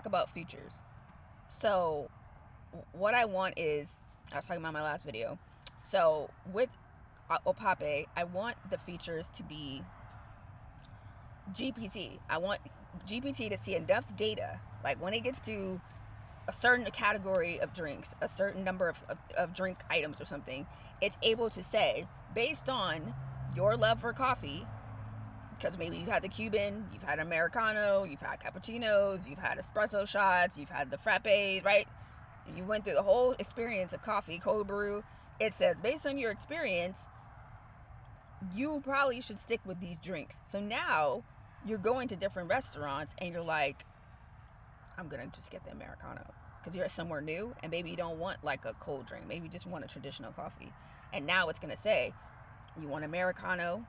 about features. So what I want is, I was talking about my last video. So with Opape, I want the features to be GPT. I want GPT to see enough data, like when it gets to a certain category of drinks, a certain number of drink items or something, it's able to say, based on your love for coffee, because maybe you've had the Cuban, you've had Americano, you've had cappuccinos, you've had espresso shots, you've had the frappes, right? You went through the whole experience of coffee, cold brew. It says, based on your experience, you probably should stick with these drinks. So now you're going to different restaurants and you're like, I'm gonna just get the Americano because you're somewhere new and maybe you don't want like a cold drink. Maybe you just want a traditional coffee. And now it's gonna say, you want Americano.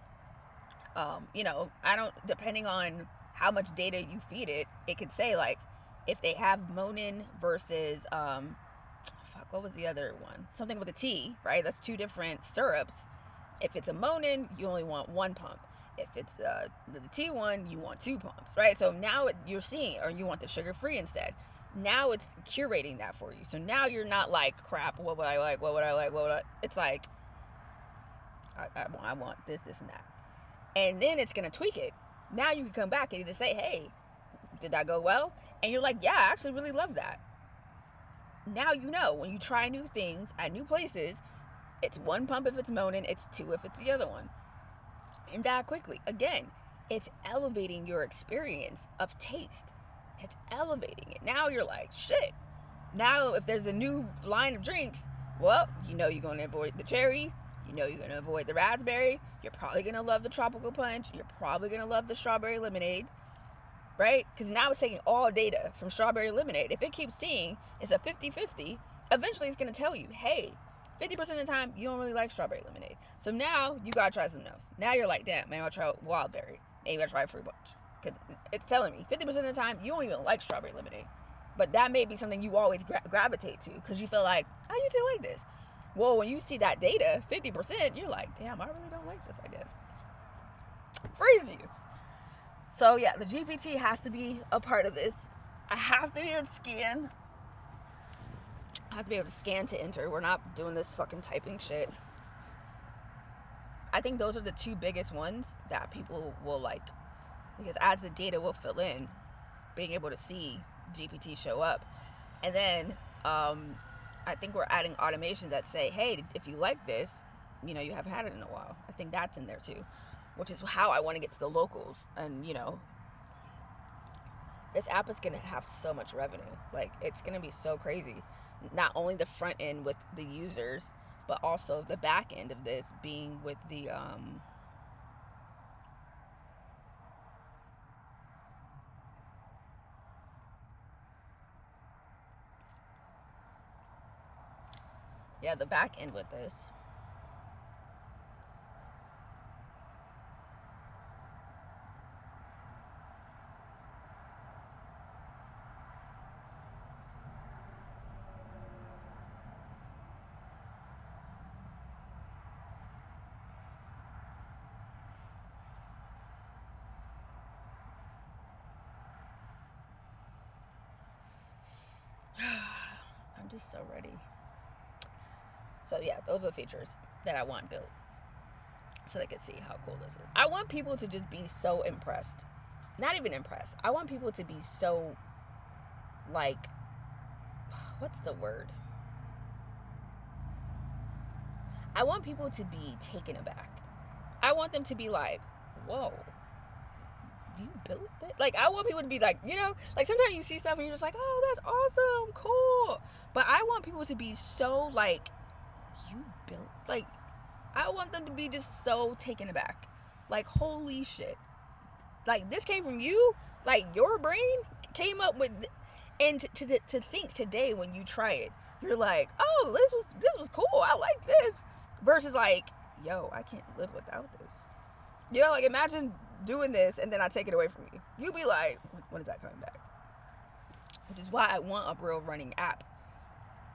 I don't, depending on how much data you feed it, it could say like if they have Monin versus what was the other one? Something with a T, right? That's two different syrups. If it's a Monin, you only want one pump. If it's the T one, you want two pumps, right? So now you're seeing, or you want the sugar free instead. Now it's curating that for you. So now you're not like, crap, what would I like? What would I like? What would I? It's like, I want this, this, and that. And then it's going to tweak it. Now you can come back and just say, hey, did that go well? And you're like, yeah, I actually really love that. Now you know when you try new things at new places, it's one pump if it's Monin, it's two if it's the other one. And that quickly. Again, it's elevating your experience of taste. It's elevating it. Now you're like, shit. Now if there's a new line of drinks, well, you know you're going to avoid the cherry. You know you're going to avoid the raspberry. You're probably going to love the tropical punch. You're probably going to love the strawberry lemonade. Right? Because now it's taking all data from strawberry lemonade. If it keeps seeing it's a 50-50, eventually it's going to tell you, hey, 50% of the time you don't really like strawberry lemonade. So now you got to try something else. Now you're like, damn, maybe I'll try wild berry. Maybe I'll try fruit punch. Because it's telling me 50% of the time you don't even like strawberry lemonade. But that may be something you always gravitate to because you feel like, I usually like this. Well, when you see that data, 50%, you're like, damn, I really don't like this, I guess. Freeze you. So yeah, the GPT has to be a part of this. I have to be able to scan. I have to be able to scan to enter. We're not doing this fucking typing shit. I think those are the two biggest ones that people will like, because as the data will fill in, being able to see GPT show up. And then I think we're adding automations that say, hey, if you like this, you haven't had it in a while. I think that's in there too, which is how I want to get to the locals. And this app is going to have so much revenue. Like, it's going to be so crazy. Not only the front end with the users, but also the back end of this being with the the back end with this. I'm just so ready. So yeah, those are the features that I want built so they can see how cool this is. I want people to just be so impressed. Not even impressed. I want people to be so, like, what's the word? I want people to be taken aback. I want them to be like, whoa, you built that? Like, I want people to be like, like sometimes you see stuff and you're just like, oh, that's awesome, cool. But I want people to be so like, you built, like, I want them to be just so taken aback. Like, holy shit. Like, this came from you? Like, your brain came up with, and to think today when you try it, you're like, oh, this was cool. I like this. Versus like, yo, I can't live without this. Like, imagine doing this and then I take it away from you. You'd be like, when is that coming back? Which is why I want a real running app.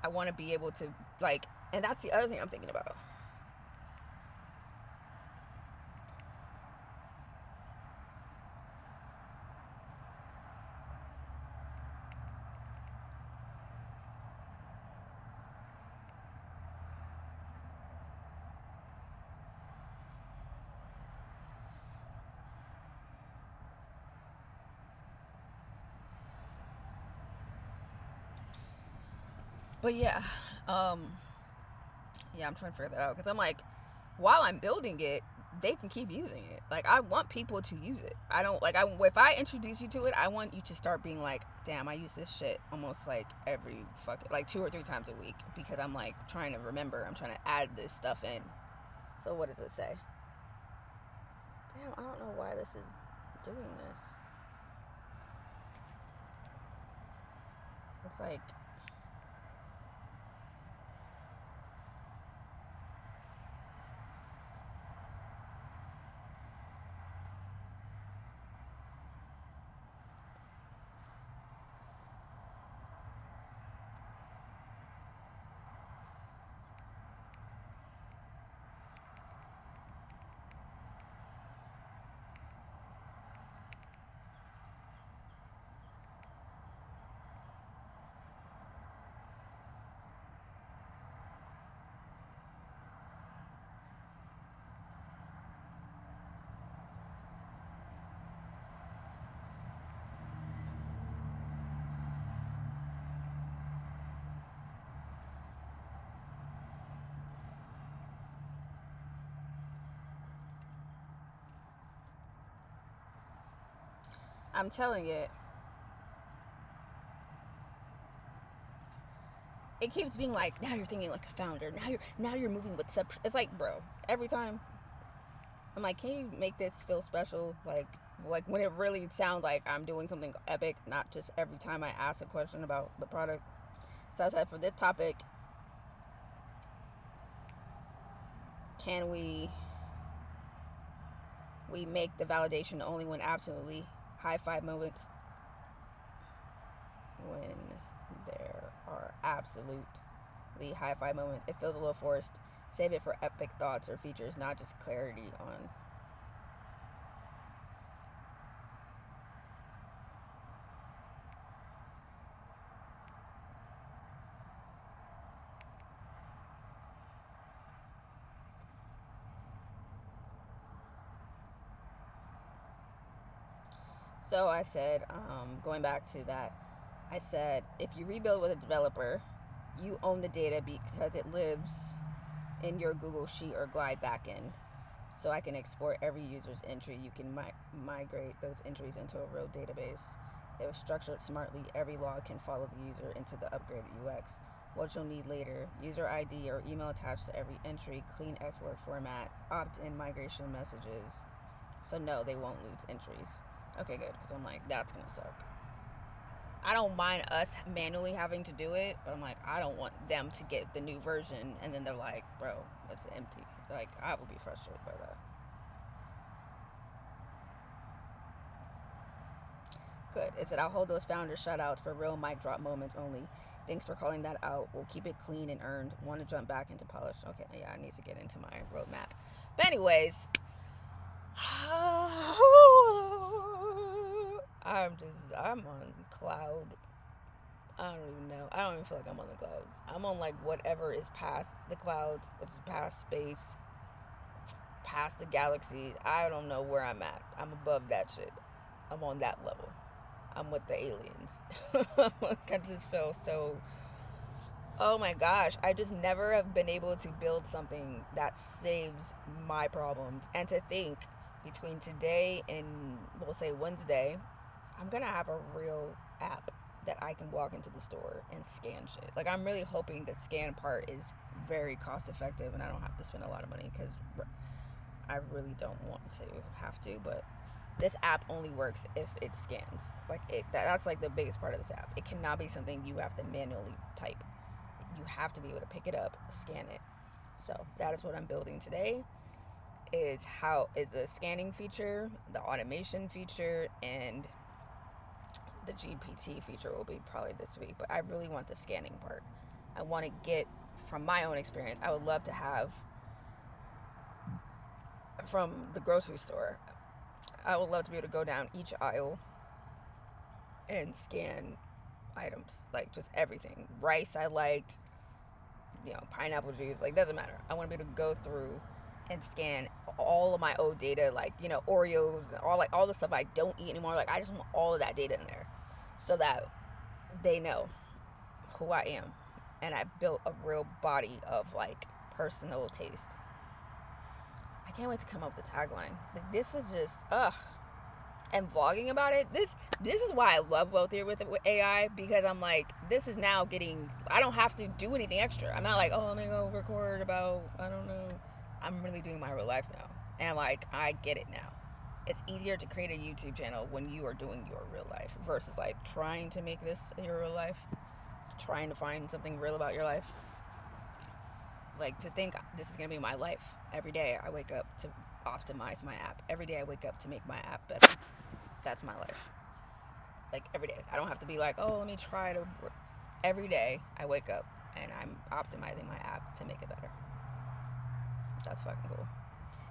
I want to be able to, like, and that's the other thing I'm thinking about. But yeah, yeah, I'm trying to figure that out because I'm like, while I'm building it, they can keep using it. Like, I want people to use it. I don't like, if I introduce you to it, I want you to start being like, damn, I use this shit almost like every fucking, like 2 or 3 times a week, because I'm like trying to remember, I'm trying to add this stuff in. So what does it say? Damn, I don't know why this is doing this. It's like, I'm telling it. It keeps being like, now you're thinking like a founder. Now you're moving with sub. It's like, bro, every time I'm like, can you make this feel special? Like when it really sounds like I'm doing something epic, not just every time I ask a question about the product. So I said, for this topic, can we make the validation only when absolutely high five moments, when there are absolutely high five moments. It feels a little forced. Save it for epic thoughts or features, not just clarity on. So I said, going back to that, I said, if you rebuild with a developer, you own the data because it lives in your Google Sheet or Glide backend. So I can export every user's entry. You can migrate those entries into a real database. If structured smartly, every log can follow the user into the upgraded UX. What you'll need later: user ID or email attached to every entry, clean export format, opt-in migration messages. So no, they won't lose entries. Okay, good, because I'm like, that's gonna suck. I don't mind us manually having to do it, but I'm like, I don't want them to get the new version and then they're like, bro, it's empty. Like, I would be frustrated by that. Good. It said, I'll hold those founder shout outs for real mic drop moments only. Thanks for calling that out. We'll keep it clean and earned. Want to jump back into polish? Okay, yeah, I need to get into my roadmap. But anyways, I'm on cloud. I don't even know. I don't even feel like I'm on the clouds. I'm on like whatever is past the clouds, which is past space, past the galaxies. I don't know where I'm at. I'm above that shit. I'm on that level. I'm with the aliens. I just feel so. Oh my gosh, I just never have been able to build something that saves my problems. And to think, between today and we'll say Wednesday, I'm gonna have a real app that I can walk into the store and scan shit. Like, I'm really hoping the scan part is very cost effective and I don't have to spend a lot of money, because I really don't want to have to. But this app only works if it scans. Like, that's like the biggest part of this app. It cannot be something you have to manually type. You have to be able to pick it up, scan it. So that is what I'm building today. Is the scanning feature, the automation feature, and the GPT feature will be probably this week. But I really want the scanning part. I want to get, from my own experience, I would love to have, from the grocery store, I would love to be able to go down each aisle and scan items, like just everything. Rice I liked, pineapple juice, like, doesn't matter. I want to be able to go through and scan all of my old data, like, Oreos, all the stuff I don't eat anymore. Like, I just want all of that data in there so that they know who I am and I've built a real body of like personal taste. I can't wait to come up with the tagline. Like, this is just and vlogging about it. This is why I love Wealthier with AI, because I'm like, this is now getting, I don't have to do anything extra. I'm not like, oh, let me go record about, I don't know. I'm really doing my real life now, and like, I get it now. It's easier to create a YouTube channel when you are doing your real life versus like trying to make this your real life, trying to find something real about your life. Like, to think this is gonna be my life. Every day I wake up to optimize my app. Every day I wake up to make my app better. That's my life. Like, every day. I don't have to be like, oh, let me try to work. Every day I wake up and I'm optimizing my app to make it better. That's fucking cool.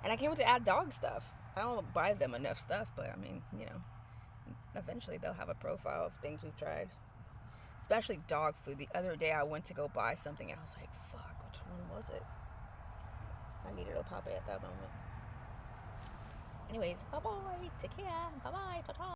And I can't wait to add dog stuff. I don't buy them enough stuff, but I mean, you know, eventually they'll have a profile of things we've tried. Especially dog food. The other day I went to go buy something and I was like, fuck, which one was it? I needed a Popeye at that moment. Anyways, bye-bye. Take care. Bye-bye. Ta-ta.